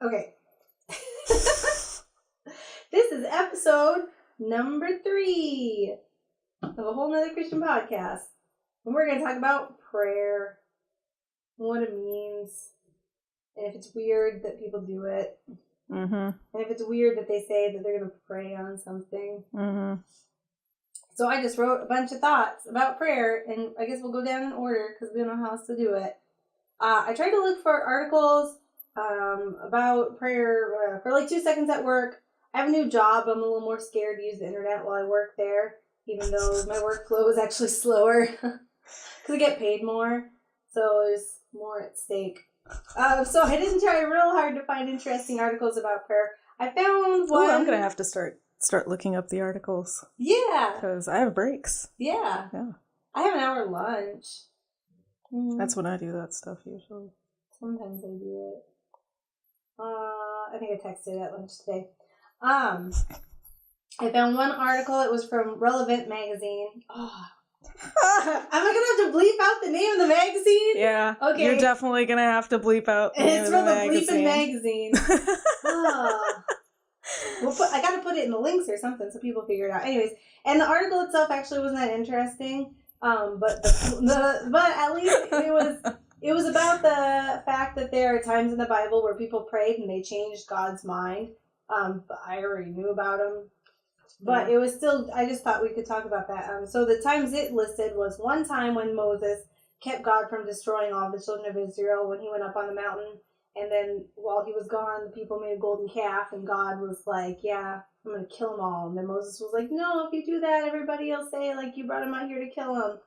Okay. This is episode number 3 of a whole nother Christian podcast. And we're going to talk about prayer, what it means, and if it's weird that people do it. Mm-hmm. And if it's weird that they say that they're going to pray on something. Mm-hmm. So I just wrote a bunch of thoughts about prayer, and I guess we'll go down in order because we don't know how else to do it. I tried to look for articles about prayer for like 2 seconds at work. I have a new job. I'm a little more scared to use the internet while I work there, even though my workflow is actually slower because I get paid more. So there's more at stake. So I didn't try real hard to find interesting articles about prayer. I found one. I'm gonna have to start looking up the articles. Yeah. Because I have breaks. Yeah. I have an hour lunch. That's when I do that stuff usually. Sometimes I do it. I think I texted at lunch today. I found one article. It was from Relevant magazine. Oh. Am I gonna have to bleep out the name of the magazine? Yeah. Okay. You're definitely gonna have to bleep out the name of the magazine. It's from the bleeping magazine. I gotta put it in the links or something so people figure it out. Anyways, and the article itself actually wasn't that interesting. But at least it was about the fact that there are times in the Bible where people prayed and they changed God's mind. But I already knew about them. But it was still, I just thought we could talk about that. So the times it listed was one time when Moses kept God from destroying all the children of Israel when he went up on the mountain. And then while he was gone, the people made a golden calf. And God was like, yeah, I'm going to kill them all. And then Moses was like, no, if you do that, everybody will say, like, you brought him out here to kill him.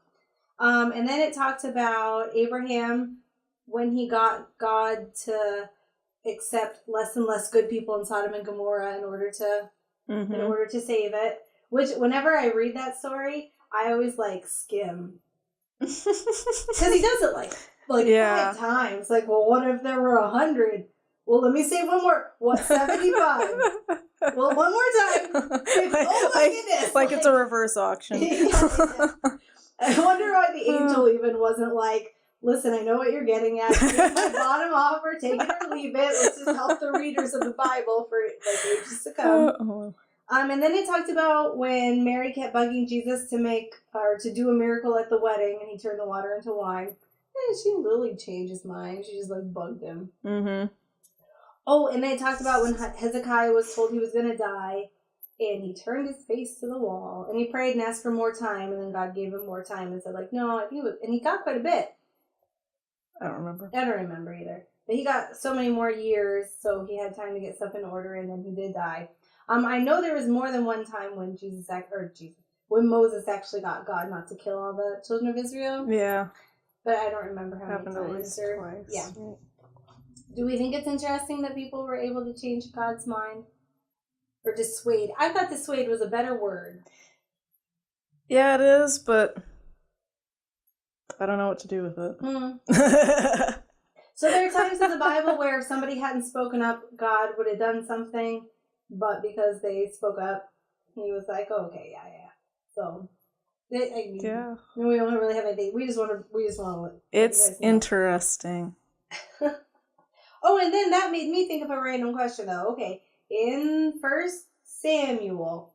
And then it talked about Abraham when he got God to accept less and less good people in Sodom and Gomorrah in order to save it. Which, whenever I read that story, I always, like, skim. Because he does it, like 5 times. Like, well, what if there were 100? Well, let me say one more. What, 75? Well, one more time. Oh, my goodness. Like it's a reverse auction. I wonder why the angel even wasn't like, listen, I know what you're getting at. Take my bottom offer, take it or leave it. Let's just help the readers of the Bible for like ages to come. And then it talked about when Mary kept bugging Jesus to do a miracle at the wedding, and he turned the water into wine. And she didn't really change his mind. She just like bugged him. Mm-hmm. Oh, and they talked about when Hezekiah was told he was going to die, and he turned his face to the wall, and he prayed and asked for more time, and then God gave him more time and said, like, no, I think it was, and he got quite a bit. I don't remember either. But he got so many more years, so he had time to get stuff in order, and then he did die. I know there was more than one time when when Moses actually got God not to kill all the children of Israel. Yeah. But I don't remember how Happened many at times. least twice. Yeah. Do we think it's interesting that people were able to change God's mind? Or dissuade? I thought dissuade was a better word. Yeah, it is, but I don't know what to do with it. So there are times in the Bible where if somebody hadn't spoken up, God would have done something, but because they spoke up, he was like, oh, okay, yeah. So, we don't really have anything. We just want to. It's interesting. Oh, and then that made me think of a random question, though. Okay, in 1 Samuel,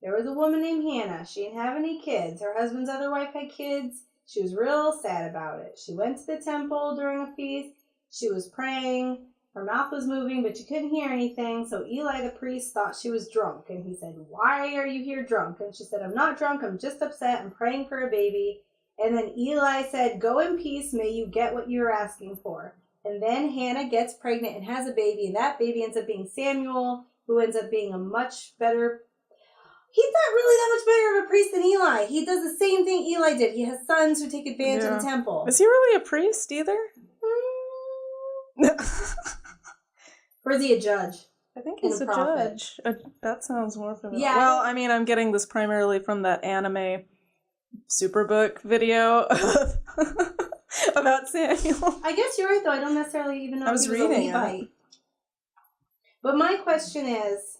there was a woman named Hannah. She didn't have any kids. Her husband's other wife had kids. She was real sad about it. She went to the temple during a feast. She was praying. Her mouth was moving, but she couldn't hear anything. So Eli the priest thought she was drunk. And he said, why are you here drunk? And she said, I'm not drunk. I'm just upset. I'm praying for a baby. And then Eli said, go in peace. May you get what you're asking for. And then Hannah gets pregnant and has a baby. And that baby ends up being Samuel, who ends up being a much better... He's not really that much better of a priest than Eli. He does the same thing Eli did. He has sons who take advantage of the temple. Is he really a priest either? Or is he a judge? I think he's a judge. That sounds more familiar. Yeah, well, I mean, I'm getting this primarily from that anime Superbook video about Samuel. I guess you're right, though. I don't necessarily even know if he was a Levite. But my question is,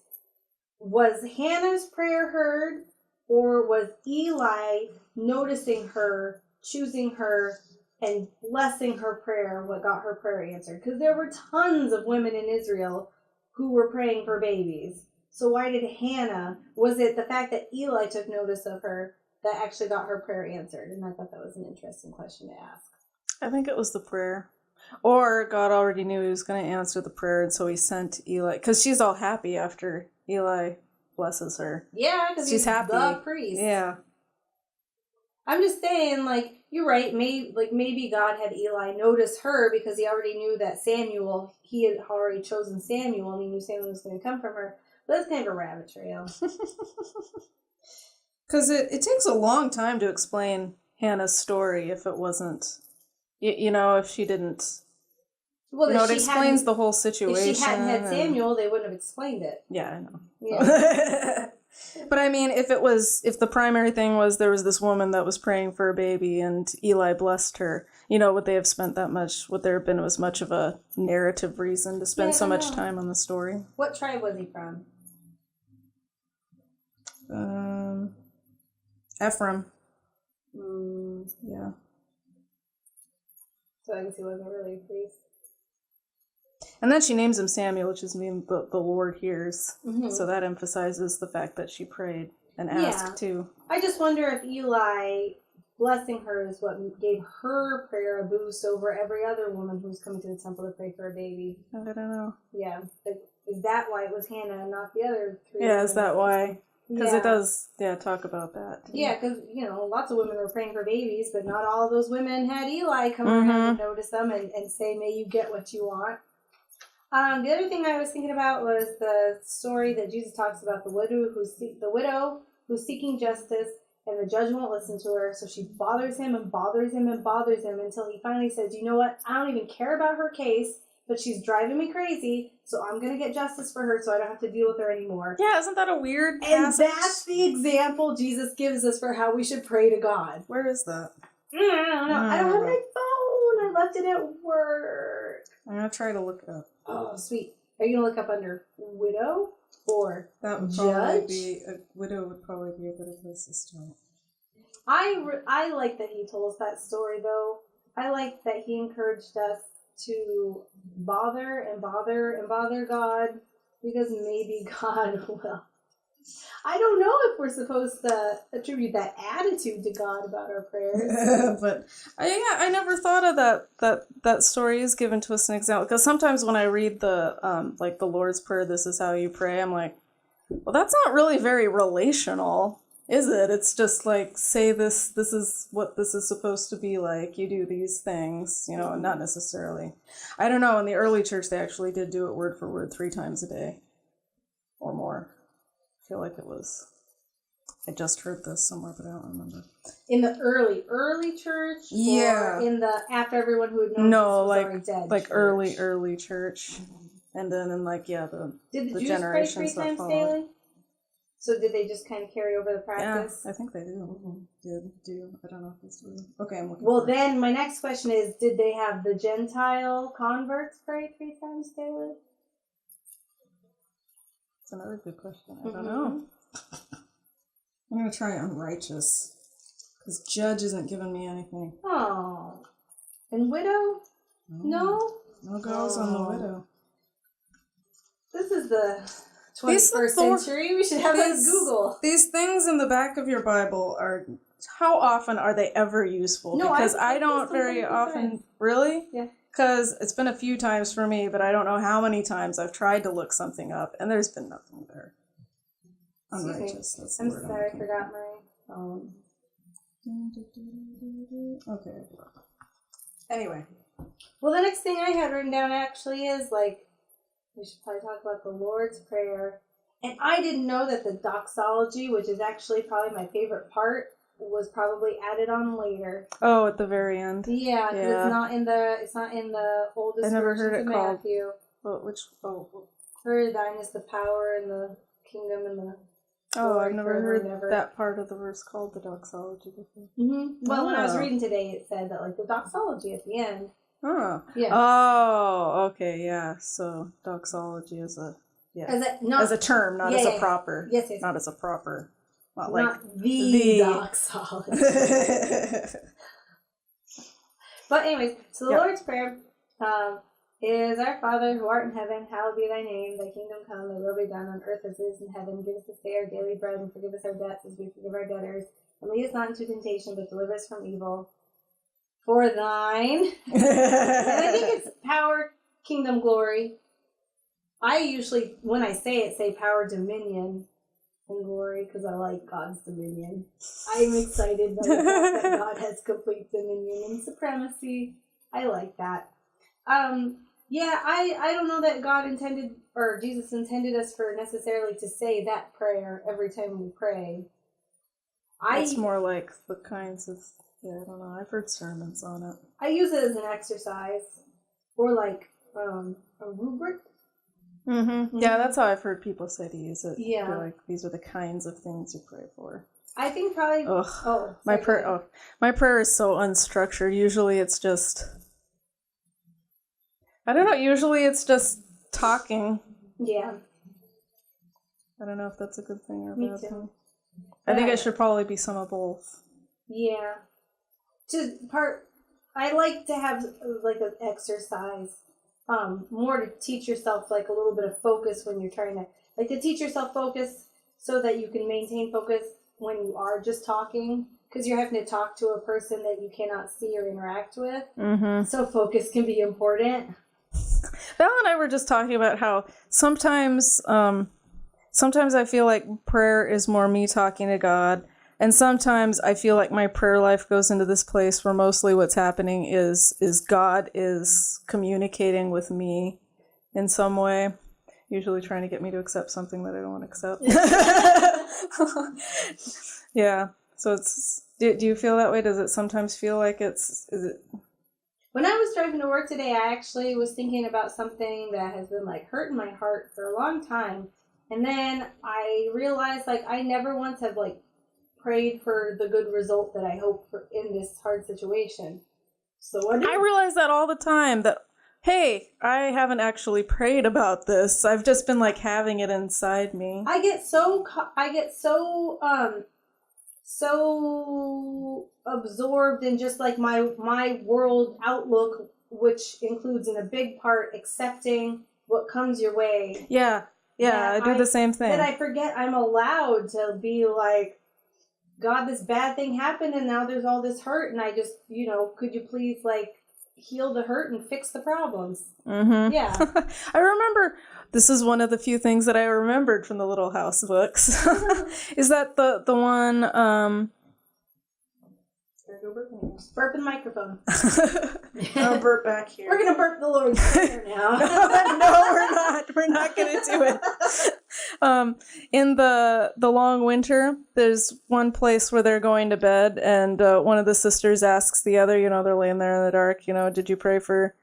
was Hannah's prayer heard, or was Eli noticing her, choosing her, and blessing her prayer, what got her prayer answered. Because there were tons of women in Israel who were praying for babies. So why did Hannah, was it the fact that Eli took notice of her that actually got her prayer answered? And I thought that was an interesting question to ask. I think it was the prayer. Or God already knew he was going to answer the prayer, and so he sent Eli. Because she's all happy after Eli blesses her. Yeah, because she's happy. The priest. Yeah. I'm just saying, like, you're right. Maybe God had Eli notice her because he already knew that he had already chosen Samuel, and he knew Samuel was going to come from her. But that's kind of a rabbit trail. Because it takes a long time to explain Hannah's story if it wasn't, if she didn't. Well, it explains the whole situation. If she hadn't had Samuel, they wouldn't have explained it. Yeah, I know. Yeah. But I mean, if the primary thing was there was this woman that was praying for a baby and Eli blessed her, would they have spent that much? Would there have been as much of a narrative reason to spend so much time on the story? What tribe was he from? Ephraim. Yeah. So I guess he wasn't really a priest. And then she names him Samuel, which is mean the Lord hears. Mm-hmm. So that emphasizes the fact that she prayed and asked too. I just wonder if Eli blessing her is what gave her prayer a boost over every other woman who's coming to the temple to pray for a baby. I don't know. Yeah. Is that why it was Hannah and not the other three? Yeah, is that why? Because it does, talk about that. Too. Yeah, because, lots of women were praying for babies, but not all those women had Eli come around and notice them and say, may you get what you want. The other thing I was thinking about was the story that Jesus talks about the widow who's seeking justice, and the judge won't listen to her, so she bothers him and bothers him and bothers him until he finally says, you know what, I don't even care about her case, but she's driving me crazy, so I'm going to get justice for her so I don't have to deal with her anymore. Yeah, isn't that a weird passage? And that's the example Jesus gives us for how we should pray to God. Where is that? I don't know. I don't have my phone. I left it at work. I'm going to try to look it up. Oh, sweet. Are you going to look up under widow or that would judge? Probably be a widow would probably be a better place to start. I like that he told us that story, though. I like that he encouraged us to bother and bother and bother God, because maybe God will. I don't know if we're supposed to attribute that attitude to God about our prayers. But I never thought of that story is given to us an example. Because sometimes when I read the the Lord's Prayer, this is how you pray, I'm like, well, that's not really very relational, is it? It's just like, say this is what this is supposed to be like. You do these things, not necessarily. I don't know. In the early church, they actually did do it word for word 3 times a day or more. I feel like it was. I just heard this somewhere, but I don't remember. In the early church? Yeah. Or in the after everyone who had known was already dead? Like church? early church. And then in the Did the Jews generations pray 3 times that daily? So did they just kind of carry over the practice? Yeah, I think they do. Do. I don't know if it's true. Okay, I'm looking. Well, then my next question is, did they have the Gentile converts pray 3 times daily? That's another good question. I don't know. I'm going to try unrighteous, because judge isn't giving me anything. Oh. And widow? No? No girls on the widow. This is the 21st century. We should have a Google. These things in the back of your Bible are, how often are they ever useful? No, because I don't very often. Really? Yeah. Because it's been a few times for me, but I don't know how many times I've tried to look something up, and there's been nothing there. Unrighteous. That's the I'm word sorry, I forgot my phone. Okay. Anyway. Well, the next thing I had written down actually is, we should probably talk about the Lord's Prayer. And I didn't know that the doxology, which is actually probably my favorite part, was probably added on later. Oh, at the very end. Yeah, because it's not in the oldest. I never heard it called. Matthew. For thine is the power and the kingdom and the. Oh, I've never heard that part of the verse called the doxology before. Mm-hmm. Well, when I was reading today, it said that the doxology at the end. Oh. Yeah. Oh, okay, yeah. So doxology is as a term, not as a proper. Yes. Not as a proper. Not the doxology. But anyways, so the Yep. Lord's Prayer is, Our Father who art in heaven, hallowed be thy name. Thy kingdom come, thy will be done on earth as it is in heaven. Give us this day our daily bread, and forgive us our debts as we forgive our debtors. And lead us not into temptation, but deliver us from evil. For thine. And I think it's power, kingdom, glory. I usually, when I say it, say power, dominion, and glory, because I like God's dominion. I'm excited by the fact that God has complete dominion and supremacy. I like that. Yeah, I don't know that God intended, or Jesus intended us for necessarily to say that prayer every time we pray. It's more like the kinds of, I don't know, I've heard sermons on it. I use it as an exercise, or like a rubric. Mm-hmm. Yeah, that's how I've heard people say to use it. Yeah. They're like, these are the kinds of things you pray for. I think probably. My prayer is so unstructured. Usually it's just, I don't know. Usually it's just talking. Yeah. I don't know if that's a good thing or a Me bad too. thing. I think it should probably be some of both. Yeah. I like to have like an exercise. More to teach yourself like a little bit of focus when you're trying to teach yourself focus so that you can maintain focus when you are just talking, because you're having to talk to a person that you cannot see or interact with. Mm-hmm. So focus can be important. Val and I were just talking about how sometimes I feel like prayer is more me talking to God. And sometimes I feel like my prayer life goes into this place where mostly what's happening is God is communicating with me in some way, usually trying to get me to accept something that I don't want to accept. Yeah. So it's, do you feel that way? Does it sometimes feel like is it? When I was driving to work today, I actually was thinking about something that has been like hurting my heart for a long time. And then I realized like I never once have like prayed for the good result that I hope for in this hard situation. So I realize that all the time that, hey, I haven't actually prayed about this. I've just been like having it inside me. I get so absorbed in just like my world outlook, which includes in a big part accepting what comes your way. Yeah, I do the same thing. That I forget I'm allowed to be like, God, this bad thing happened and now there's all this hurt, and I just, could you please like heal the hurt and fix the problems? Mm-hmm. Yeah. I remember, this is one of the few things that I remembered from the Little House books, is that the one, burp in the microphone. I'll burp back here. We're going to burp the Lord's Prayer now. No, we're not. We're not going to do it. In the long winter, there's one place where they're going to bed, and one of the sisters asks the other, they're laying there in the dark, did you pray for...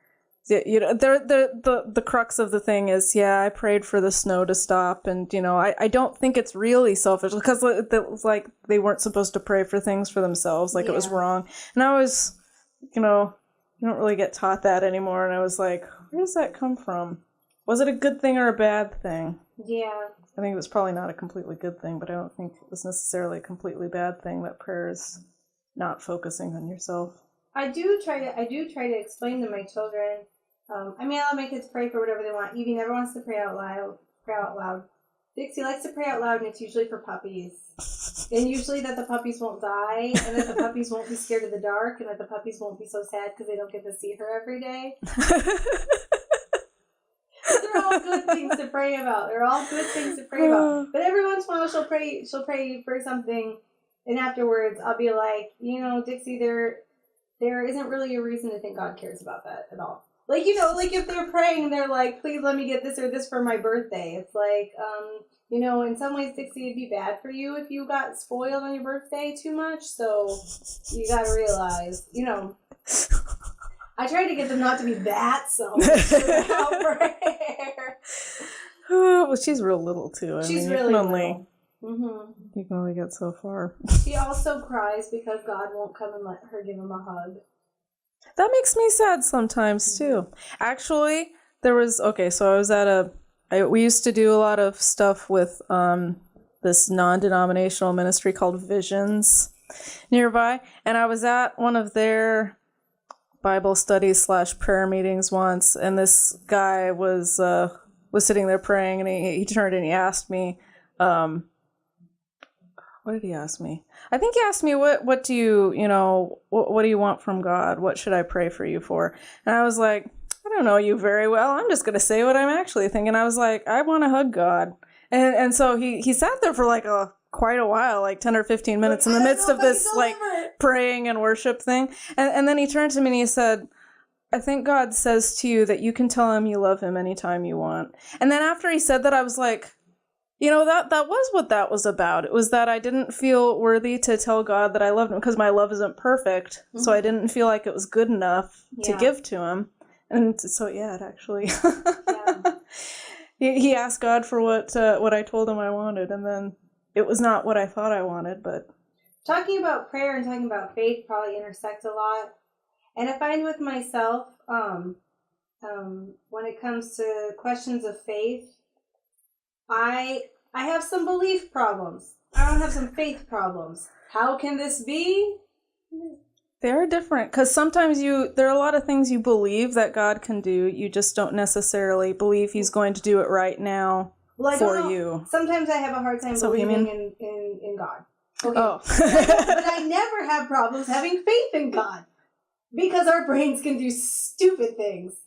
the crux of the thing is, I prayed for the snow to stop, and I don't think it's really selfish, because it was like they weren't supposed to pray for things for themselves, like it was wrong. And I was, you don't really get taught that anymore, and I was like, where does that come from? Was it a good thing or a bad thing? Yeah. I think it was probably not a completely good thing, but I don't think it was necessarily a completely bad thing that prayer is not focusing on yourself. I do try to explain to my children. I'll let my kids pray for whatever they want. Evie never wants to pray out loud. Dixie likes to pray out loud, and it's usually for puppies. And usually that the puppies won't die, and that the puppies won't be scared of the dark, and that the puppies won't be so sad because they don't get to see her every day. They're all good things to pray about. But every once in a while she'll pray for something, and afterwards I'll be like, Dixie, there isn't really a reason to think God cares about that at all. Like, if they're praying and they're like, please let me get this or this for my birthday. It's like, in some ways, Dixie, it'd be bad for you if you got spoiled on your birthday too much. So you gotta realize, I try to get them not to be that selfish about prayer. Well, she's real little, too. She's really little. You can only get so far. She also cries because God won't come and let her give him a hug. That makes me sad sometimes, too. Actually, so I was at we used to do a lot of stuff with this non-denominational ministry called Visions nearby, and I was at one of their Bible studies / prayer meetings once, and this guy was sitting there praying, and he turned and he asked me, what did he ask me? I think he asked me, what do you, what do you want from God? What should I pray for you for? And I was like, I don't know you very well. I'm just going to say what I'm actually thinking. I was like, I want to hug God. And so he sat there for like quite a while, like 10 or 15 minutes in the midst of this like praying and worship thing. And then he turned to me and he said, I think God says to you that you can tell him you love him anytime you want. And then after he said that, I was like, that was what that was about. It was that I didn't feel worthy to tell God that I loved him because my love isn't perfect. Mm-hmm. So I didn't feel like it was good enough to give to him. And so, yeah, it actually... He asked God for what I told him I wanted, and then it was not what I thought I wanted, but... Talking about prayer and talking about faith probably intersect a lot. And I find with myself, when it comes to questions of faith, I have some belief problems. I don't have some faith problems. How can this be? They're different, because sometimes there are a lot of things you believe that God can do. You just don't necessarily believe he's going to do it right now for you. Sometimes I have a hard time believing in God. Okay. Oh. But I never have problems having faith in God, because our brains can do stupid things.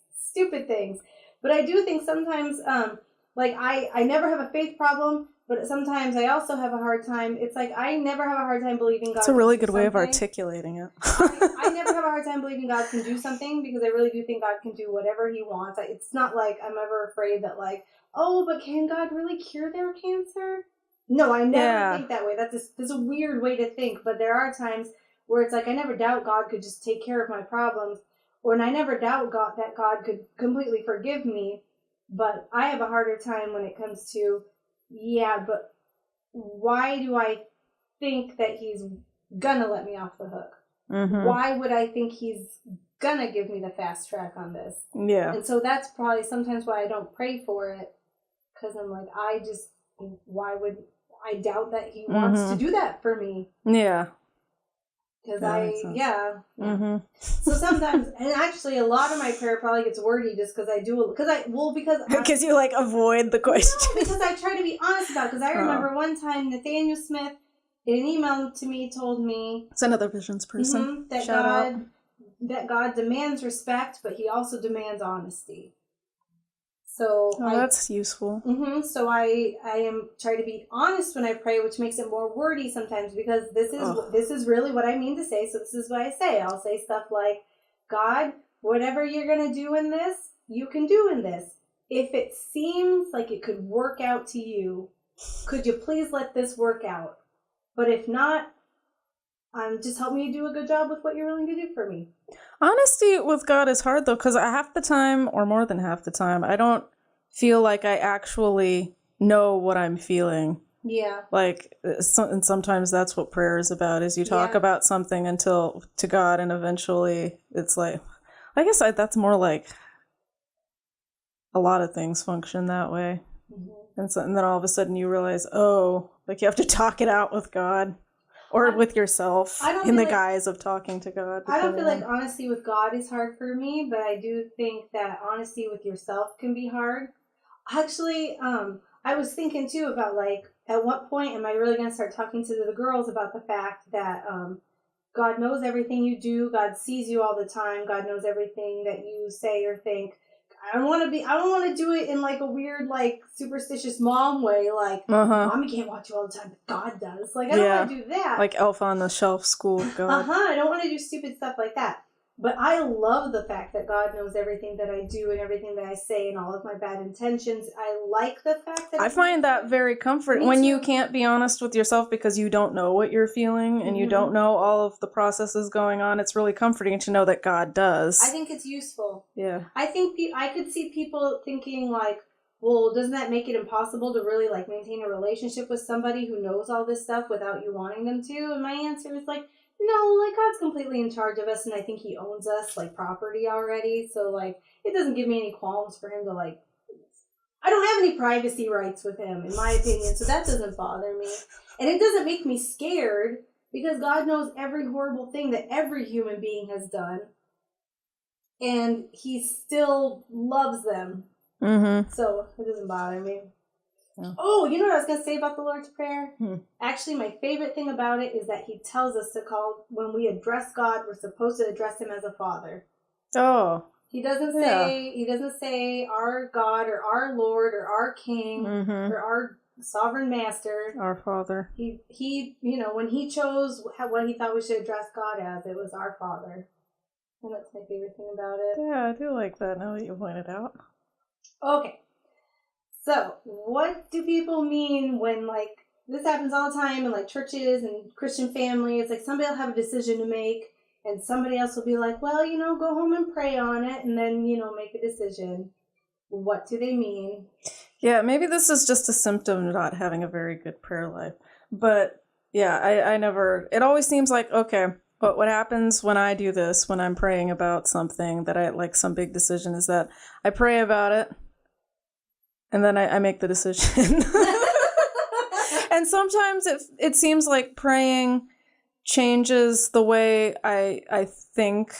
But I do think sometimes, I never have a faith problem, but sometimes I also have a hard time. It's like I never have a hard time believing God. It's a really good way of articulating it. I never have a hard time believing God can do something, because I really do think God can do whatever he wants. It's not like I'm ever afraid that but can God really cure their cancer? No, I never think that way. That's a weird way to think, but there are times where it's like I never doubt God could just take care of my problems, and I never doubt that God could completely forgive me, but I have a harder time when it comes to, but why do I think that he's gonna let me off the hook? Mm-hmm. Why would I think he's gonna give me the fast track on this? Yeah. And so that's probably sometimes why I don't pray for it, because I'm like, why would I doubt that he wants to do that for me? Yeah. Because Mm-hmm. So sometimes, and actually a lot of my prayer probably gets wordy just because because you avoid the question. No, because I try to be honest about it, because I remember one time Nathaniel Smith, in an email to me, told me... It's another visions person. That God demands respect, but he also demands honesty. So that's useful. Mm-hmm, so I am trying to be honest when I pray, which makes it more wordy sometimes, because this is really what I mean to say. So this is what I say. I'll say stuff like, God, whatever you're going to do in this, you can do in this. If it seems like it could work out to you, could you please let this work out? But if not, just help me do a good job with what you're willing to do for me. Honesty with God is hard, though, because half the time, or more than half the time, I don't feel like I actually know what I'm feeling. Yeah. And sometimes that's what prayer is about, is you talk about something to God, and eventually it's like, I guess that's more like a lot of things function that way. Mm-hmm. And then all of a sudden you realize, you have to talk it out with God. Or with yourself, in the guise of talking to God. I don't feel like honesty with God is hard for me, but I do think that honesty with yourself can be hard. Actually, I was thinking too about at what point am I really going to start talking to the girls about the fact that God knows everything you do, God sees you all the time, God knows everything that you say or think. I don't want to do it in a weird superstitious mom way, Mommy can't watch you all the time, but God does. I don't want to do that. Like Elf on the Shelf school of God. I don't want to do stupid stuff like that. But I love the fact that God knows everything that I do and everything that I say and all of my bad intentions. I like the fact that... I find that very comforting. When you can't be honest with yourself because you don't know what you're feeling and you don't know all of the processes going on, it's really comforting to know that God does. I think it's useful. Yeah. I think I could see people thinking well, doesn't that make it impossible to really maintain a relationship with somebody who knows all this stuff without you wanting them to? And my answer is no, God's completely in charge of us, and I think he owns us property already. So it doesn't give me any qualms for him to I don't have any privacy rights with him, in my opinion, so that doesn't bother me. And it doesn't make me scared, because God knows every horrible thing that every human being has done. and he still loves them. Mm-hmm. So it doesn't bother me. Yeah. Oh, you know what I was going to say about the Lord's Prayer? Hmm. Actually, my favorite thing about it is that he tells us to call, when we address God, we're supposed to address him as a father. Oh. He doesn't say our God or our Lord or our King or our sovereign master. Our Father. He when he chose what he thought we should address God as, it was our Father. And that's my favorite thing about it. Yeah, I do like that now that you point it out. Okay. So, what do people mean when, like, this happens all the time in, like, churches and Christian families? Like, somebody will have a decision to make, and somebody else will be like, well, go home and pray on it, and then, make a decision. What do they mean? Yeah, maybe this is just a symptom of not having a very good prayer life. But, yeah, I never... It always seems like, okay, but what happens when I do this, when I'm praying about something that I, like, some big decision, is that I pray about it, and then I make the decision. And sometimes it seems like praying changes the way I think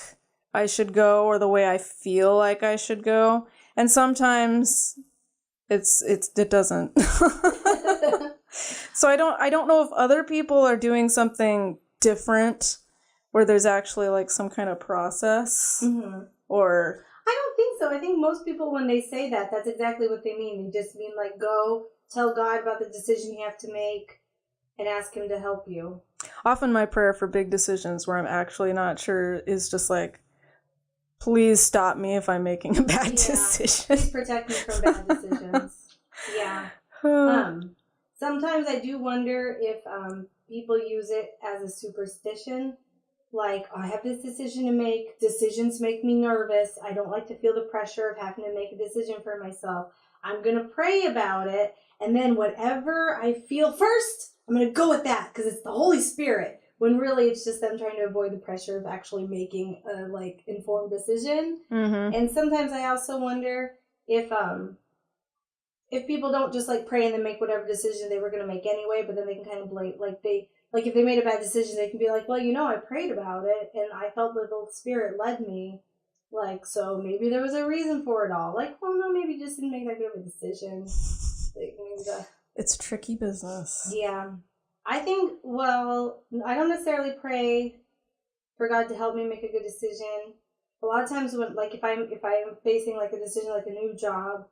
I should go or the way I feel like I should go. And sometimes it doesn't. So I don't know if other people are doing something different where there's actually like some kind of process or... I don't think so. I think most people, when they say that, that's exactly what they mean. They just mean, like, go tell God about the decision you have to make and ask him to help you. Often my prayer for big decisions where I'm actually not sure is just like, please stop me if I'm making a bad decision. Please protect me from bad decisions. Yeah. Sometimes I do wonder if people use it as a superstition. Like, I have this decision to make. Decisions make me nervous. I don't like to feel the pressure of having to make a decision for myself. I'm going to pray about it. And then whatever I feel first, I'm going to go with that because it's the Holy Spirit. When really it's just them trying to avoid the pressure of actually making a, like, informed decision. Mm-hmm. And sometimes I also wonder if people don't just, like, pray and then make whatever decision they were going to make anyway, but then they can kind of blame, like if they made a bad decision, they can be like, well, I prayed about it, and I felt that the Spirit led me. Like, so maybe there was a reason for it all. Like, well, no, maybe just didn't make that good of a decision. Like, it's tricky business. Yeah. I think, well, I don't necessarily pray for God to help me make a good decision. A lot of times when, like, if I'm facing, like, a decision, like a new job,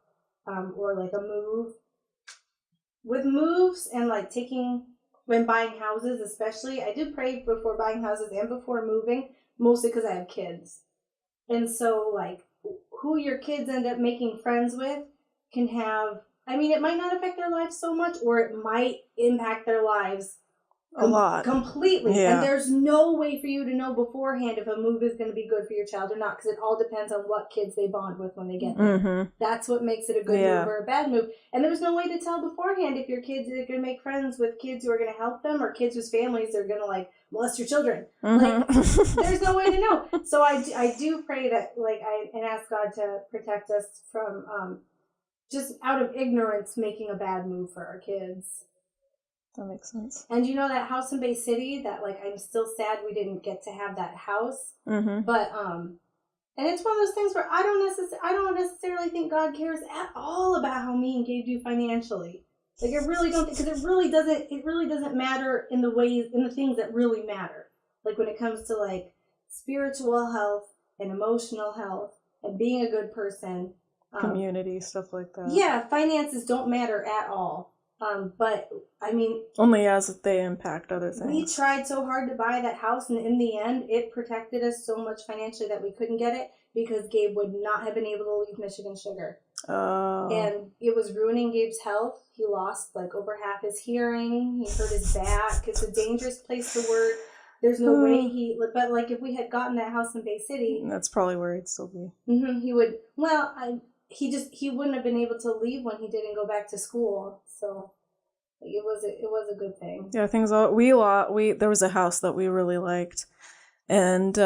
or, like, a move. With moves and, like, when buying houses especially, I do pray before buying houses and before moving, mostly because I have kids. And so, like, who your kids end up making friends with can have, it might not affect their lives so much, or it might impact their lives a lot. Completely. Yeah. And there's no way for you to know beforehand if a move is going to be good for your child or not, because it all depends on what kids they bond with when they get there. Mm-hmm. That's what makes it a good move or a bad move. And there's no way to tell beforehand if your kids are going to make friends with kids who are going to help them or kids whose families are going to, like, molest your children. Mm-hmm. Like, there's no way to know. So I do pray that, like, and ask God to protect us from just out of ignorance making a bad move for our kids. That makes sense. And that house in Bay City, that, like, I'm still sad we didn't get to have that house. Mm-hmm. But, and it's one of those things where I don't necessarily think God cares at all about how me and Gabe do financially. Like, I really don't, because it really doesn't matter in the things that really matter. Like, when it comes to, like, spiritual health and emotional health and being a good person. Community, stuff like that. Yeah, finances don't matter at all. But, only as they impact other things. We tried so hard to buy that house, and in the end, it protected us so much financially that we couldn't get it because Gabe would not have been able to leave Michigan Sugar. Oh. And it was ruining Gabe's health. He lost, like, over half his hearing. He hurt his back. It's a dangerous place to work. There's no way but, like, if we had gotten that house in Bay City. That's probably where he'd still be. Mm-hmm, he would, he wouldn't have been able to leave when he didn't go back to school. So it was a good thing. Yeah, there was a house that we really liked, and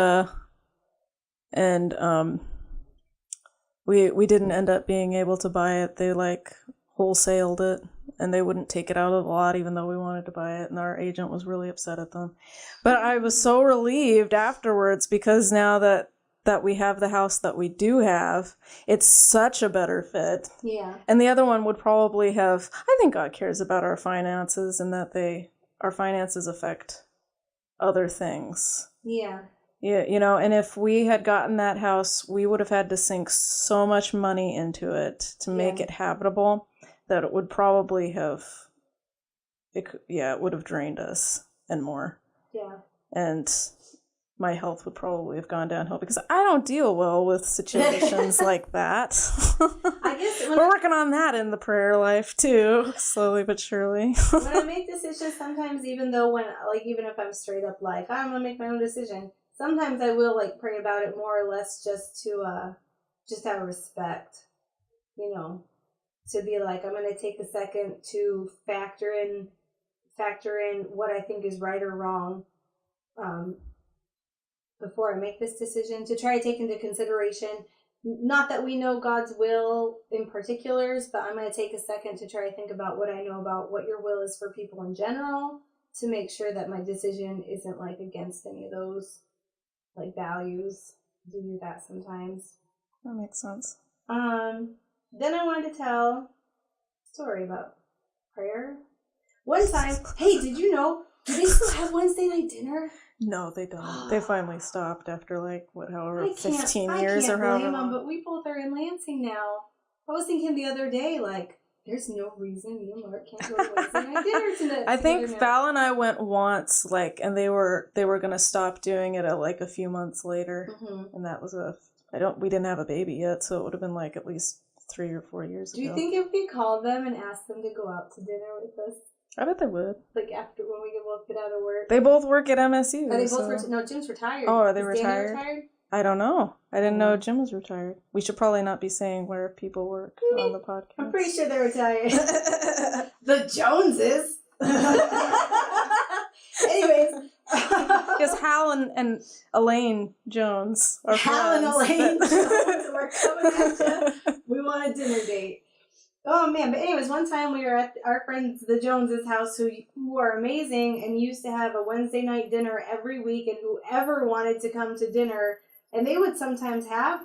we didn't end up being able to buy it. They, like, wholesaled it, and they wouldn't take it out of the lot even though we wanted to buy it, and our agent was really upset at them. But I was so relieved afterwards because now that that we have the house that we do have. It's such a better fit. Yeah. And the other one would probably have, I think God cares about our finances and that our finances affect other things. Yeah. Yeah, you know, and if we had gotten that house, we would have had to sink so much money into it to make it habitable that it would probably have, it would have drained us and more. Yeah. And my health would probably have gone downhill because I don't deal well with situations like that. I guess we're working on that in the prayer life too, slowly but surely. When I make decisions, sometimes even if I'm straight up like, I'm gonna make my own decision, sometimes I will like pray about it more or less just to just out of respect, you know, to be like, I'm gonna take a second to factor in what I think is right or wrong, before I make this decision, to try to take into consideration, not that we know God's will in particulars, but I'm going to take a second to try to think about what I know about what your will is for people in general, to make sure that my decision isn't like against any of those like values. I do that sometimes. That makes sense. Then I wanted to tell a story about prayer. One time, hey, did you know, do they still have Wednesday night dinner? No, they don't. They finally stopped after however 15 I years can't or however blame long. them, but we both are in Lansing now. I was thinking the other day, like, there's no reason me and Mark can't go to Wednesday night dinner tonight. I think Val and I went once, and they were gonna stop doing it at a few months later, and that was we didn't have a baby yet, so it would have been at least 3 or 4 years ago. Do you think if we called them and asked them to go out to dinner with us? I bet they would. Like after when we both get out of work. They both work at MSU. Are they both no, Jim's retired. Oh, are they Is Danny retired? I don't know. I didn't know Jim was retired. We should probably not be saying where people work on the podcast. I'm pretty sure they're retired. The Joneses. Anyways. Yes, Hal and Elaine Jones are Hal and Elaine Jones. We're coming at you. We want a dinner date. Oh man, but anyways, one time we were at our friends the Joneses' house who are amazing and used to have a Wednesday night dinner every week, and whoever wanted to come to dinner, and they would sometimes have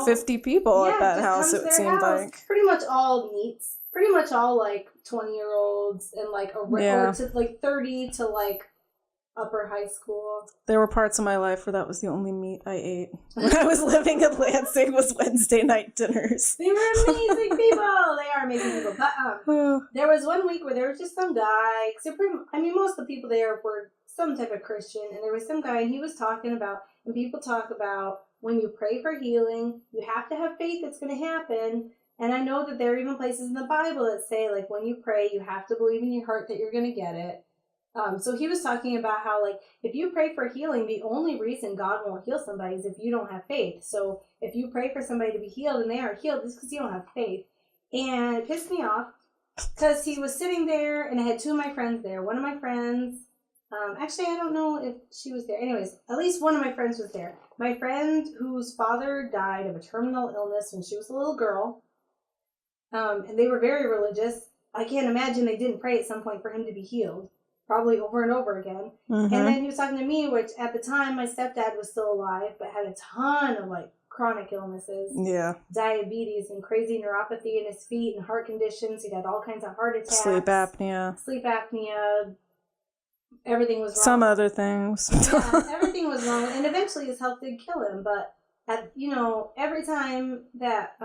50 people at that house, it seemed like. Pretty much all meets. Pretty much all 20-year-olds and or to 30 to upper high school. There were parts of my life where that was the only meat I ate when I was living in Lansing was Wednesday night dinners. They were amazing people. They are amazing people. But there was one week where there was just some guy. Most of the people there were some type of Christian, and there was some guy, and he was talking about, and people talk about, when you pray for healing, you have to have faith it's going to happen. And I know that there are even places in the Bible that say, when you pray, you have to believe in your heart that you're going to get it. So he was talking about how, if you pray for healing, the only reason God won't heal somebody is if you don't have faith. So if you pray for somebody to be healed and they are healed, it's because you don't have faith. And it pissed me off because he was sitting there, and I had two of my friends there. One of my friends, actually, I don't know if she was there. Anyways, at least one of my friends was there. My friend whose father died of a terminal illness when she was a little girl. And they were very religious. I can't imagine they didn't pray at some point for him to be healed. Probably over and over again. Mm-hmm. And then he was talking to me, which at the time my stepdad was still alive, but had a ton of chronic illnesses. Yeah. Diabetes and crazy neuropathy in his feet and heart conditions. He had all kinds of heart attacks. Sleep apnea. Everything was wrong. Some other things. Yeah, everything was wrong. And eventually his health did kill him. But, every time that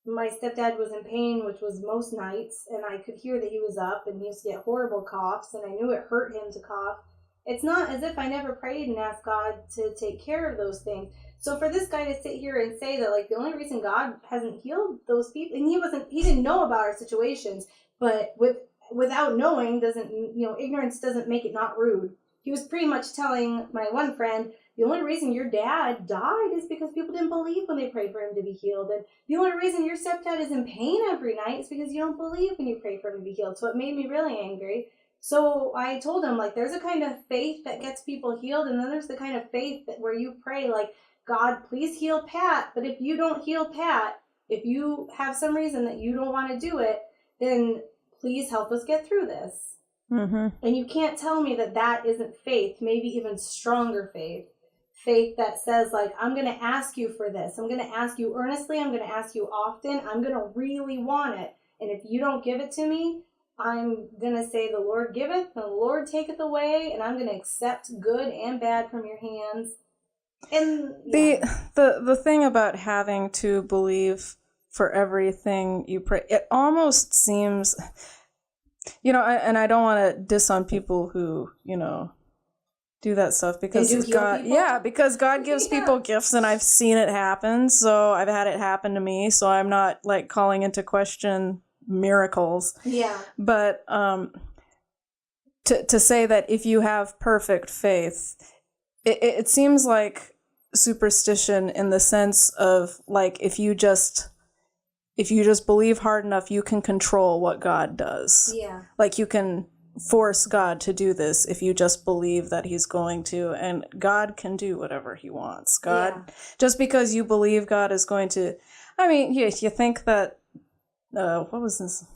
my stepdad was in pain, which was most nights, and I could hear that he was up, and he used to get horrible coughs, and I knew it hurt him to cough. It's not as if I never prayed and asked God to take care of those things. So for this guy to sit here and say that, the only reason God hasn't healed those people, and he didn't know about our situations, but without knowing ignorance doesn't make it not rude. He was pretty much telling my one friend, the only reason your dad died is because people didn't believe when they prayed for him to be healed. And the only reason your stepdad is in pain every night is because you don't believe when you pray for him to be healed. So it made me really angry. So I told him, there's a kind of faith that gets people healed, and then there's the kind of faith where you pray, God, please heal Pat. But if you don't heal Pat, if you have some reason that you don't want to do it, then please help us get through this. Mm-hmm. And you can't tell me that isn't faith, maybe even stronger faith. faith that says, like, I'm going to ask you for this. I'm going to ask you earnestly. I'm going to ask you often. I'm going to really want it. And if you don't give it to me, I'm going to say, the Lord giveth, and the Lord taketh away, and I'm going to accept good and bad from your hands. And the thing about having to believe for everything you pray, it almost seems, and I don't want to diss on people who, do that stuff, because because God gives people gifts, and I've seen it happen, so I've had it happen to me, so I'm not like calling into question miracles. Yeah. But to say that if you have perfect faith, it seems like superstition in the sense of, like, if you just believe hard enough, you can control what God does. Yeah. Like, you can force God to do this if you just believe that he's going to, and God can do whatever he wants. Just because you believe God is going to, you think that, what was this?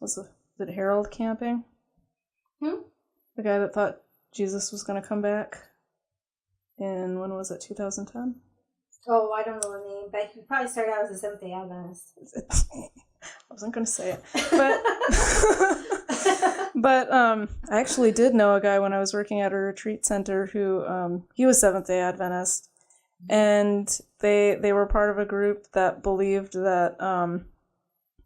Was it Harold Camping? The guy that thought Jesus was going to come back in, when was it, 2010? Oh, I don't know the name, but he probably started out as a Seventh-day Adventist. I wasn't going to say it, but I actually did know a guy when I was working at a retreat center who he was Seventh-day Adventist, and they were part of a group that believed that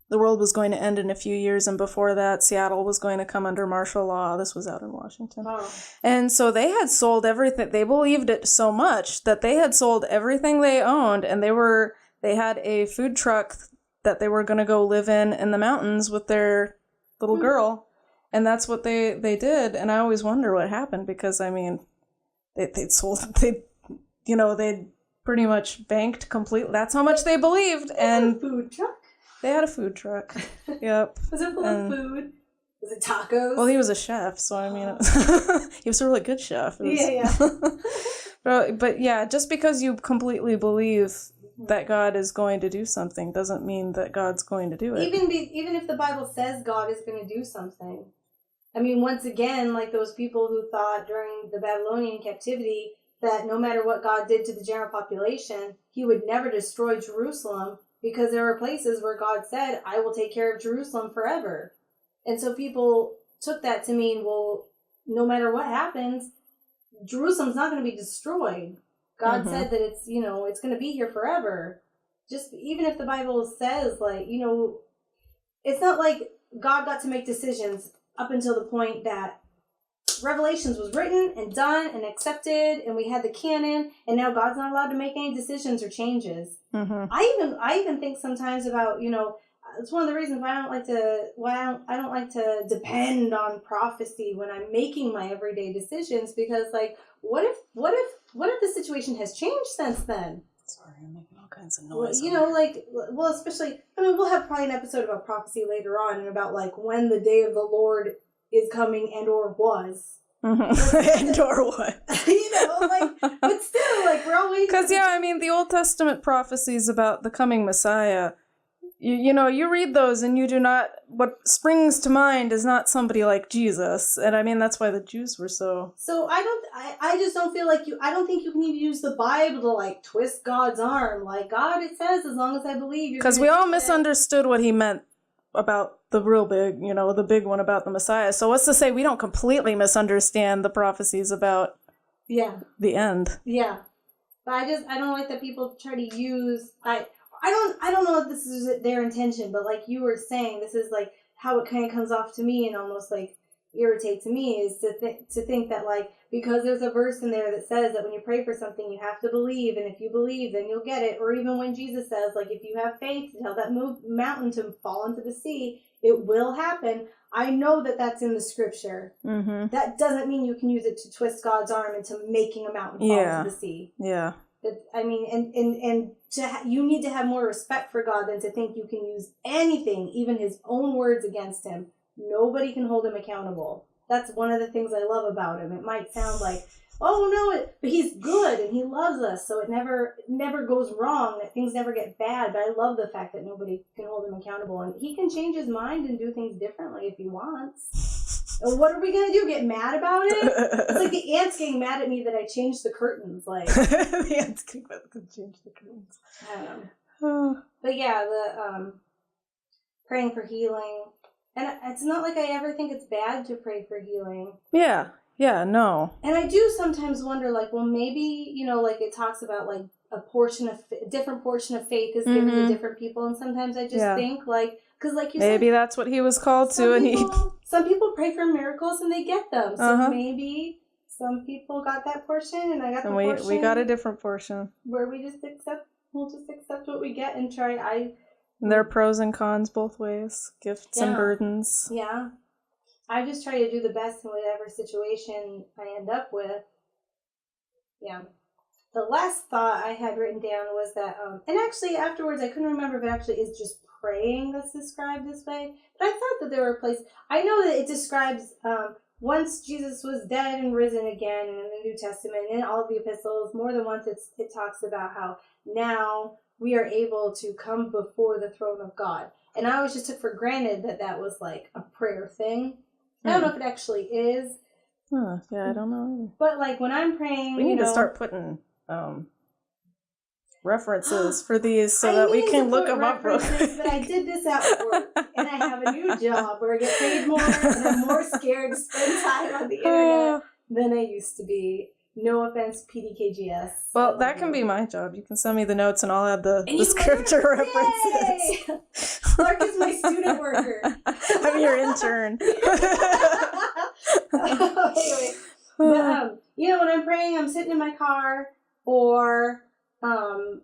the world was going to end in a few years, and before that, Seattle was going to come under martial law. This was out in Washington. Oh. And so they had sold everything. They believed it so much that they had sold everything they owned, and they had a food truck that they were going to go live in the mountains with their little girl. And that's what they did. And I always wonder what happened, because, they'd pretty much banked completely. That's how much they believed. And food truck? They had a food truck. Yep. Was it full of food? Was it tacos? Well, he was a chef, so he was a really good chef. Yeah. But yeah, just because you completely believe that God is going to do something doesn't mean that God's going to do it. Even if the Bible says God is going to do something. Once again, like those people who thought during the Babylonian captivity that no matter what God did to the general population, he would never destroy Jerusalem, because there were places where God said, I will take care of Jerusalem forever. And so people took that to mean, well, no matter what happens, Jerusalem's not going to be destroyed. God said that it's going to be here forever. Just even if the Bible says, like, it's not like God got to make decisions up until the point that Revelations was written and done and accepted, and we had the canon, and now God's not allowed to make any decisions or changes. I even think sometimes about, it's one of the reasons why I don't like to depend on prophecy when I'm making my everyday decisions, because, like, what if the situation has changed since then? Sorry, I'm making all kinds of noise. Especially, we'll have probably an episode about prophecy later on, and about, like, when the day of the Lord is coming and or was. And or what? But still, like, we're all waiting. Because, the Old Testament prophecies about the coming Messiah, you read those and you do not, what springs to mind is not somebody like Jesus. And that's why the Jews were so. So I just don't feel like I don't think you can use the Bible to, like, twist God's arm. Like, God, it says, as long as I believe you're. Because we all misunderstood what he meant about the real big, the big one about the Messiah. So what's to say we don't completely misunderstand the prophecies about the end? Yeah. But I don't like that people try to use, I don't know if this is their intention, but like you were saying, this is like how it kind of comes off to me and almost like irritates me, is to think that, like, because there's a verse in there that says that when you pray for something, you have to believe, and if you believe, then you'll get it. Or even when Jesus says, like, if you have faith to tell that mountain to fall into the sea, it will happen. I know that that's in the scripture. That doesn't mean you can use it to twist God's arm into making a mountain fall into the sea. Yeah. You need to have more respect for God than to think you can use anything, even his own words, against him. Nobody can hold him accountable. That's one of the things I love about him. It might sound like, oh no, but he's good and he loves us, so it never goes wrong, that things never get bad. But I love the fact that nobody can hold him accountable, and he can change his mind and do things differently if he wants. What are we gonna do? Get mad about it? It's like the ants getting mad at me that I changed the curtains. Like the ants getting mad that I changed the curtains. I don't know. But yeah, the praying for healing, and it's not like I ever think it's bad to pray for healing. Yeah, no. And I do sometimes wonder, like, well, maybe like it talks about like a different portion of faith is given to different people, and sometimes I just think like. Because, like you said, maybe that's what he was called to, and some people pray for miracles and they get them. So maybe some people got that portion, and I got the portion. We got a different portion where we'll just accept what we get and try. There are pros and cons both ways, gifts and burdens. Yeah, I just try to do the best in whatever situation I end up with. Yeah. The last thought I had written down was that, and actually afterwards I couldn't remember if it actually is just praying that's described this way, but I thought that there were places, I know that it describes once Jesus was dead and risen again in the New Testament, in all of the epistles, more than once it talks about how now we are able to come before the throne of God. And I always just took for granted that was like a prayer thing. I don't know if it actually is. Yeah, I don't know. But like when I'm praying, we need to start putting references for these so that we can look them up real quick. But I did this at work, and I have a new job where I get paid more, and I'm more scared to spend time on the internet than I used to be. No offense, PDKGS. Well, that can be my job. You can send me the notes, and I'll add the scripture references. Clark is my student worker. I'm your intern. Anyway, but, when I'm praying, I'm sitting in my car, or I'm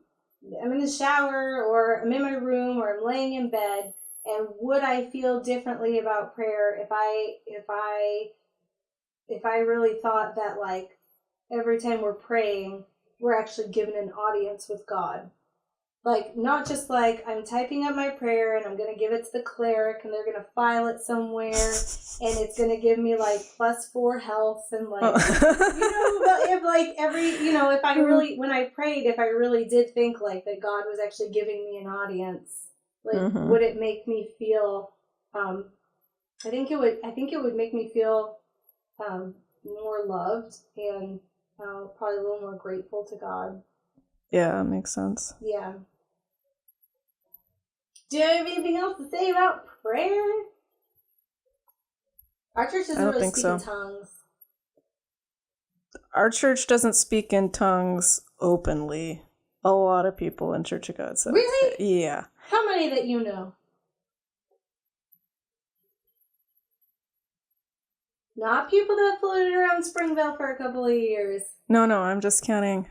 in the shower, or I'm in my room, or I'm laying in bed, and would I feel differently about prayer if I really thought that, like, every time we're praying, we're actually given an audience with God? Like, not just like, I'm typing up my prayer and I'm going to give it to the cleric and they're going to file it somewhere and it's going to give me, like, +4 health and, like, but if, like, if I really, when I prayed, if I really did think, like, that God was actually giving me an audience, like, would it make me feel, I think it would make me feel more loved and probably a little more grateful to God. Yeah, that makes sense. Yeah. Do you have anything else to say about prayer? Our church doesn't really speak in tongues. Our church doesn't speak in tongues openly. A lot of people in Church of God say. Really? Yeah. How many that you know? Not people that floated around Springville for a couple of years. No, I'm just counting.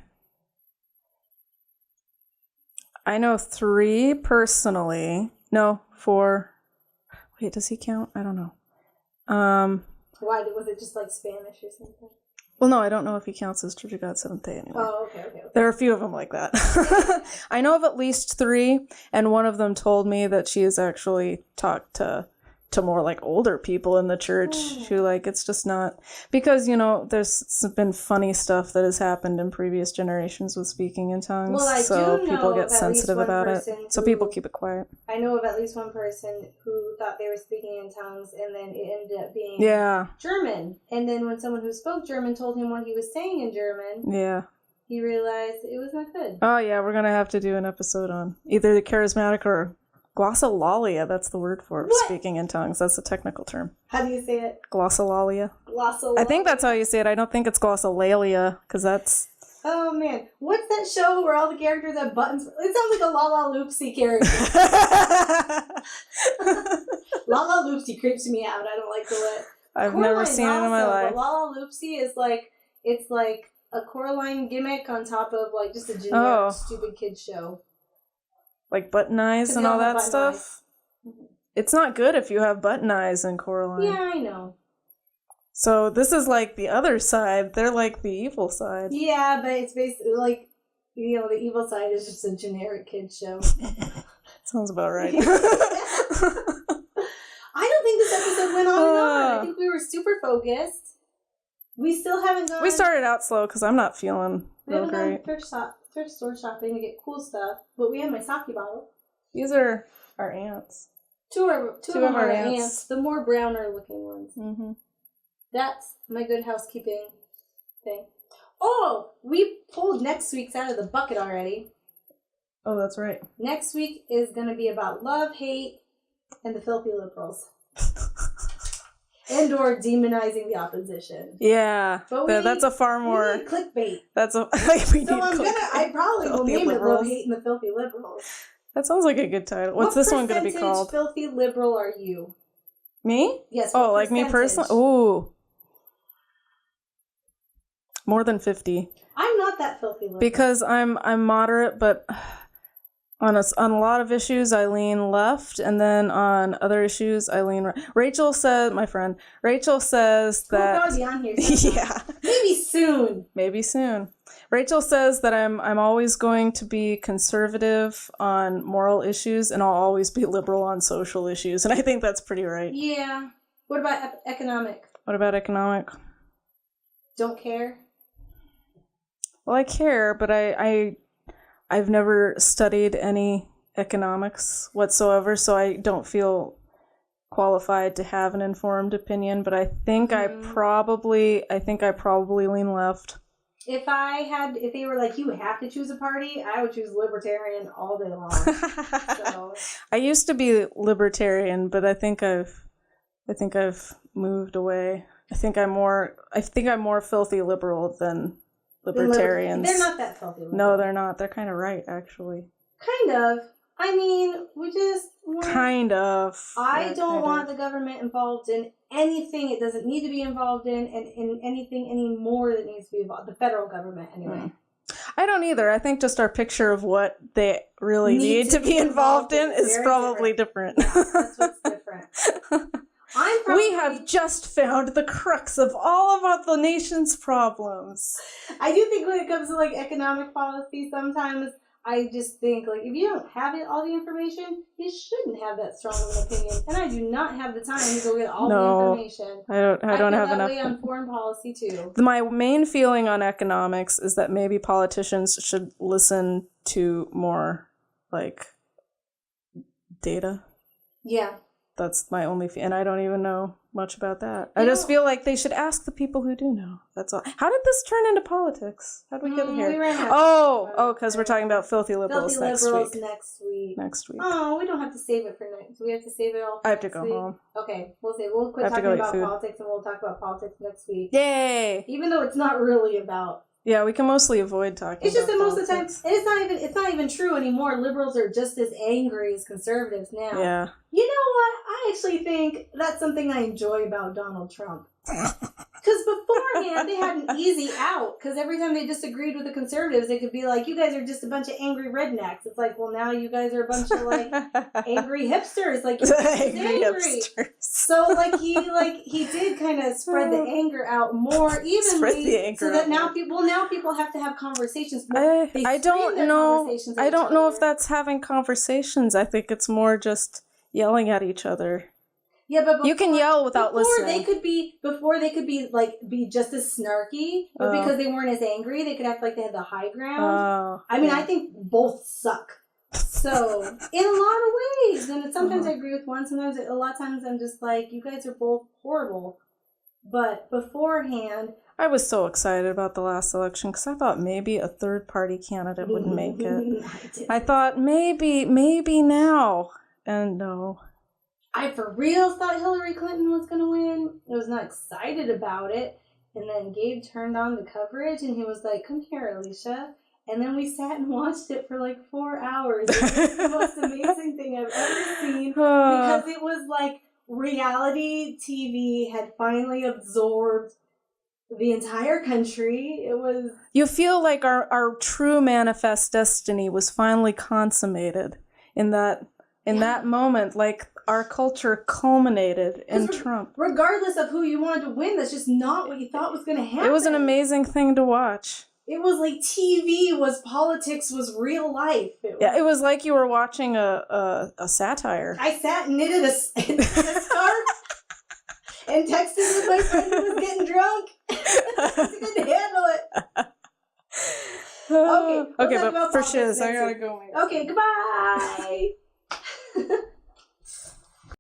I know 3 personally. No, 4. Wait, does he count? I don't know. Why? Was it just like Spanish or something? Well, no, I don't know if he counts as Church of God Seventh Day anymore. Oh, okay. There are a few of them like that. I know of at least 3, and one of them told me that she has actually talked to more, like, older people in the church who, like, it's just not, because, there's been funny stuff that has happened in previous generations with speaking in tongues. Well, I so do know people get sensitive about it. So people keep it quiet. I know of at least one person who thought they were speaking in tongues, and then it ended up being German. And then when someone who spoke German told him what he was saying in German, he realized it was not good. Oh, yeah, we're going to have to do an episode on either the charismatic or glossolalia. That's the word for it. Speaking in tongues. That's a technical term. How do you say it? Glossolalia. I think that's how you say it. I don't think it's glossolalia, because that's... Oh, man. What's that show where all the characters have buttons? It sounds like a La La Loopsy character. La La Loopsy creeps me out. I don't like the way... I've never seen it in my life. But La La Loopsy is like... It's like a Coraline gimmick on top of, like, just a generic stupid kid show. Like button eyes and all that stuff? It's not good if you have button eyes in Coraline. Yeah, I know. So this is like the other side. They're like the evil side. Yeah, but it's basically like, the evil side is just a generic kid show. Sounds about right. I don't think this episode went on and on. I think we were super focused. We still haven't gone... We started out slow because I'm not feeling real great. We haven't gone thrift store shopping to get cool stuff, but we have my sake bottle. These are our aunts. Two of them are aunts. The more browner looking ones. Mm-hmm. That's my good housekeeping thing. Oh, we pulled next week's out of the bucket already. Oh, that's right. Next week is going to be about love, hate, and the filthy liberals. And or demonizing the opposition. Yeah, that's a far more... We need clickbait. That's a... I probably will name it Love, Hate, and the Filthy Liberals. That sounds like a good title. What's this one going to be called? What filthy liberal are you? Me? Yes. Oh, like me personally? Ooh. More than 50. I'm not that filthy liberal. Because I'm moderate, but on a lot of issues I lean left, and then on other issues I lean right. Rachel says that... We'll be on here sometime. Yeah. Maybe soon. Rachel says that I'm always going to be conservative on moral issues, and I'll always be liberal on social issues, and I think that's pretty right. Yeah. What about economic? Don't care? Well, I care, but I've never studied any economics whatsoever, so I don't feel qualified to have an informed opinion, but I think I probably lean left. If they were like, you have to choose a party, I would choose libertarian all day long. So. I used to be libertarian, but I think I've moved away. I think I'm more filthy liberal than libertarians. They're not that filthy liberal. No, they're not. They're kind of right, actually. Kind of. I mean, we just want... Kind of. I don't want the government involved in anything it doesn't need to be involved in, and in anything anymore that needs to be involved. The federal government, anyway. I don't either. I think just our picture of what they really need to be involved in is probably different. Yeah, that's what's different. We have just found the crux of all of the nation's problems. I do think when it comes to like economic policy, sometimes I just think, like, if you don't have all the information, you shouldn't have that strong of an opinion. And I do not have the time to go get all the information. I don't have enough. I feel that way on foreign policy, too. My main feeling on economics is that maybe politicians should listen to more, like, data. Yeah. That's my only and I don't even know much about that. I just feel like they should ask the people who do know. That's all. How did this turn into politics? How did we get here? Because we're talking about filthy liberals next week. Oh, we don't have to save it for next. We have to save it all. I have to go home. Okay, we'll quit talking about politics and we'll talk about politics next week. Yay! Even though it's not really about. Yeah, we can mostly avoid talking. It's just that most of the time, and it's not even true anymore. Liberals are just as angry as conservatives now. Yeah. You know what? I actually think that's something I enjoy about Donald Trump. Because beforehand, they had an easy out. Because every time they disagreed with the conservatives, they could be like, you guys are just a bunch of angry rednecks. It's like, well, now you guys are a bunch of, like, angry hipsters. Like, you're angry. Hipsters. So, like, he did kind of spread the anger out more evenly. So that now people have to have conversations. I don't know if that's having conversations. I think it's more just yelling at each other. Yeah, but you can yell without listening. Before they could be just as snarky, but because they weren't as angry, they could act like they had the high ground. I think both suck. So in a lot of ways, and sometimes I agree with one. Sometimes a lot of times I'm just like, you guys are both horrible. But beforehand, I was so excited about the last election because I thought maybe a third party candidate would make it. I thought maybe now, and no. I for real thought Hillary Clinton was going to win. I was not excited about it. And then Gabe turned on the coverage and he was like, come here, Alicia. And then we sat and watched it for like 4 hours. It was the most amazing thing I've ever seen. Because it was like reality TV had finally absorbed the entire country. It was... You feel like our true manifest destiny was finally consummated in that moment. Like, our culture culminated in Trump. Regardless of who you wanted to win, that's just not what you thought was going to happen. It was an amazing thing to watch. It was like TV was politics, was real life. It was like you were watching a satire. I sat and knitted a scarf and texted with my friend who was getting drunk. I couldn't handle it. Okay, but for shiz, I gotta go. Okay, goodbye.